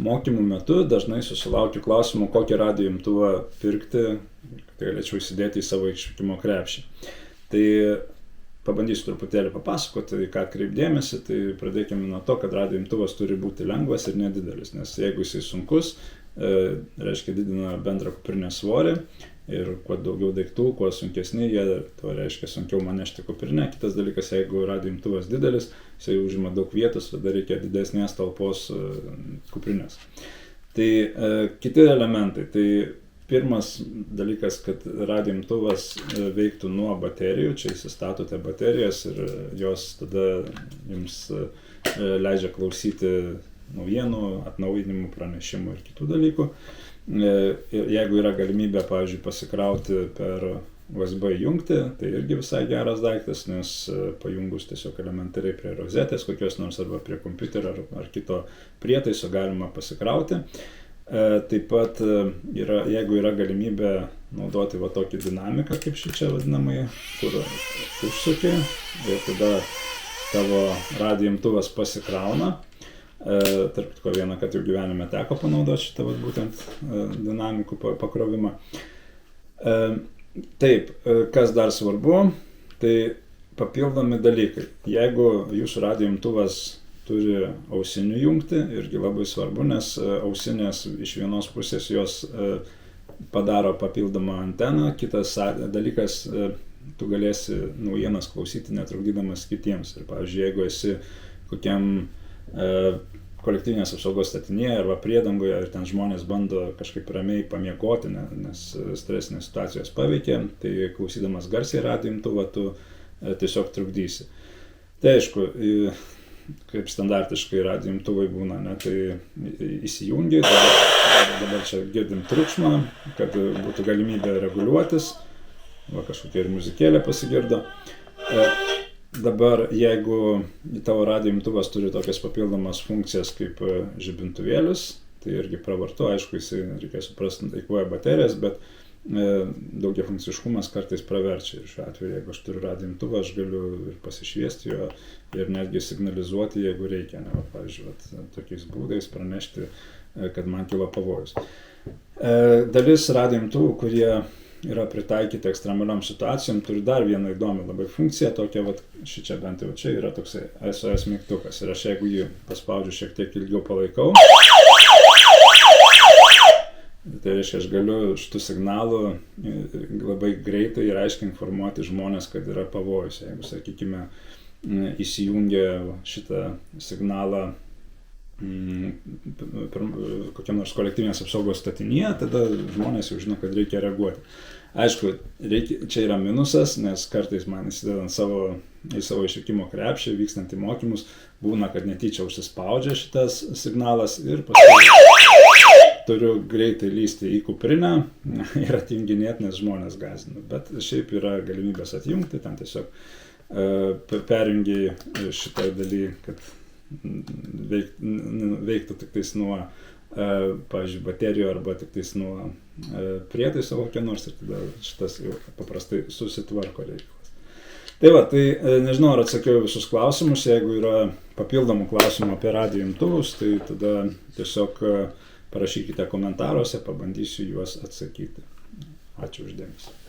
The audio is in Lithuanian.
mokymų metu dažnai susilaukiu klausimų, kokį radijo imtuvą pirkti, kad galėčiau įsidėti į savo išvykimo krepšį. Tai pabandysiu truputėlį papasakoti, ką kreipdėmėsi, tai pradėkime nuo to, kad radijo imtuvas turi būti lengvas ir nedidelis, nes jeigu jisai sunkus, reiškia didina bendrą kuprinės svorį ir kuo daugiau daiktų, kuo sunkesni jie, to reiškia sunkiau man nešti kuprinę. Kitas dalykas, jeigu radijo imtuvas didelis, jisai užima daug vietos, tada reikia didesnės talpos kuprinės. Tai kiti elementai, tai pirmas dalykas, kad radijo imtuvas veiktų nuo baterijų, čia įsistatote baterijas ir jos tada jums leidžia klausyti naujienų, atnaujinimų, pranešimų ir kitų dalykų. Jeigu yra galimybė, pavyzdžiui, pasikrauti per USB jungtį, tai irgi visai geras daiktas, nes pajungus tiesiog elementariai prie rozetės kokios nors arba prie kompiuterio ar kito prietaiso galima pasikrauti. Taip pat, jeigu yra galimybė naudoti va tokį dinamiką, kaip šičia vadinamai, kur užsuki ir tada tavo radijo imtuvas pasikrauna. Tarp ko vieną, kad jau gyvenime teko panaudoti šitą būtent dinamikų pakrovimą. Taip, kas dar svarbu, tai papildomi dalykai. Jeigu jūsų radijo imtuvas turi ausinių jungtį, irgi labai svarbu, nes ausinės iš vienos pusės jos padaro papildomą anteną, kitas dalykas, tu galėsi naujienas klausyti netrukdydamas kitiems. Ir pavyzdžiui, jeigu esi kokiam kolektyvinės apsaugos statinyje arba priedangoje ir ten žmonės bando kažkaip ramiai pamiegoti, nes stresinės situacijos paveikia, tai klausydamas garsiai radijo imtuvą tu tiesiog trukdysi. Tai aišku, kaip standartiškai radijo imtuvai būna, tai įsijungi, dabar čia girdim triukšmą, kad būtų galimybė reguliuotis, va kažkokia ir muzikėlė pasigirdo. Dabar, jeigu tavo radijo imtuvas turi tokias papildomas funkcijas kaip žibintuvėlis, tai irgi pravartu, aišku, jisai, reikia suprasti, eikvoja baterijas, bet daugiafunkciškumas kartais praverčia. Ir šiuo atveju, jeigu aš turiu radijo imtuvą, aš galiu ir pasišviesti jo ir netgi signalizuoti, jeigu reikia, ne, pavyzdžiui, tokiais būdais pranešti, kad man kilo pavojus. Dalis radijo imtuvų, kurie yra pritaikyti ekstremaliom situacijom, turi dar vieną įdomią labai funkciją, tokia, šičia bent jau čia yra toksai SOS mygtukas ir aš jeigu jį paspaudžiu šiek tiek ilgiau palaikau, tai reiškia, aš galiu šitų signalų labai greitai ir aiškiai informuoti žmonės, kad yra pavojus. Jeigu, sakykime, įsijungia šitą signalą kokia nors kolektyvinės apsaugos statinyje, tada žmonės jau žino, kad reikia reaguoti. Aišku, čia yra minusas, nes kartais man įsidedant į savo išvykimo krepšį, vykstant į mokymus, būna, kad netyčia užsispaudžia šitas signalas ir paskui turiu greitai lysti į kuprinę ir atjunginėti, nes žmonės gąsdina. Bet šiaip yra galimybės atjungti, ten tiesiog perjungiai šitą dalį, kad veiktų tik tais nuo, pavyzdžiui, baterijų arba tik tais nuo prietaiso kokio nors ir tada šitas jau paprastai susitvarko reikalas. Tai nežinau, ar atsakiau visus klausimus, jeigu yra papildomų klausimų apie radijo imtuvus, tai tada tiesiog parašykite komentaruose, pabandysiu juos atsakyti. Ačiū uždėmesį.